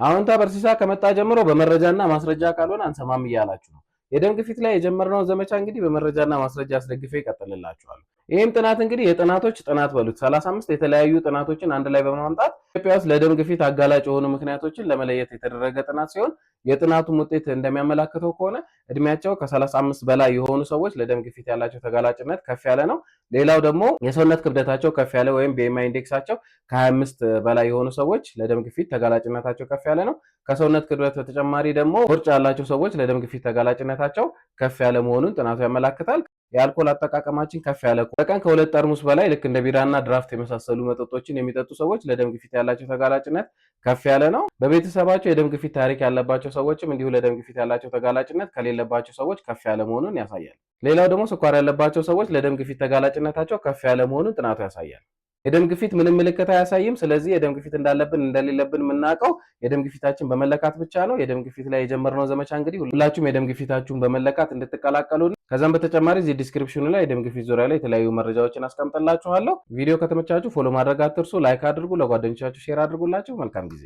አዎንታ በርሲሳ ከመጣ ጀምሮ በመረጃና ማስረጃ ካልሆነ አንሰማም እያላችሁ ነው። የደም ግፊት ላይ የጀመርነው ዘመቻ እንግዲህ በመረጃና ማስረጃ አስደግፌ ይቀጥልላችኋል። ይህም ጥናት እንግዲህ የጥናቶች ጥናት በሉት 35 የተለያዩ ጥናቶችን አንድ ላይ በማምጣት ኢትዮጵያ ውስጥ ለደም ግፊት አጋላጭ የሆኑ ምክንያቶችን ለመለየት የተደረገ ጥናት ሲሆን የጥናቱም ውጤት እንደሚያመላክተው ከሆነ እድሜያቸው ከ35 በላይ የሆኑ ሰዎች ለደም ግፊት ያላቸው ተጋላጭነት ከፍ ያለ ነው። ሌላው ደግሞ የሰውነት ክብደታቸው ከፍ ያለ ወይም BMI ኢንዴክሳቸው ከ25 በላይ የሆኑ ሰዎች ለደም ግፊት ተጋላጭነታቸው ከፍ ያለ ነው። ከሰውነት ክብደት በተጨማሪ ደግሞ ውርጭ ያላቸው ሰዎች ለደም ግፊት ተጋላጭነታቸው ከፍ ያለ መሆኑን ጥናቱ ያመላክታል። የአልኮል አጠቃቀማችን ከፍ ያለ በቀን ከ2 ጠርሙስ በላይ ልክ እንደ ቢራና ድራፍት የመሳሰሉ መጠጦችን የሚጠጡ ሰዎች ለደም ግፊት ያላቸው ተጋላጭነት ከፍ ያለ ነው። በቤተሰባቸው የደም ግፊት ታሪክ ያለባቸው ሰዎችም እንዲሁ ለደም ግፊት ያላቸው ተጋላጭነት ከሌለባቸው ሰዎች ከፍ ያለ መሆኑን ያሳያል። ሌላው ደግሞ ስኳር ያለባቸው ሰዎች ለደም ግፊት ተጋላጭነታቸው ከፍ ያለ መሆኑን ጥናቱ ያሳያል። የደም ግፊት ምንም ምልክት አያሳይም። ስለዚህ የደም ግፊት እንዳለብን እንደሌለብን የምናውቀው የደም ግፊታችን በመለካት ብቻ ነው። የደም ግፊት ላይ የጀመርነው ዘመቻ እንግዲህ ሁላችሁም የደም ግፊታችሁን በመለካት እንድትቀላቀሉ ነው። ከዛም በተጨማሪ እዚህ ዲስክሪፕሽኑ ላይ የደም ግፊት ዙሪያ ላይ የተለያዩ መረጃዎችን አስቀምጥላችኋለሁ። ቪዲዮ ከተመቻችሁ ፎሎ ማድረግ አትርሱ። ላይክ አድርጉ፣ ለጓደኞቻችሁ ሼር አድርጉላችሁ። መልካም ጊዜ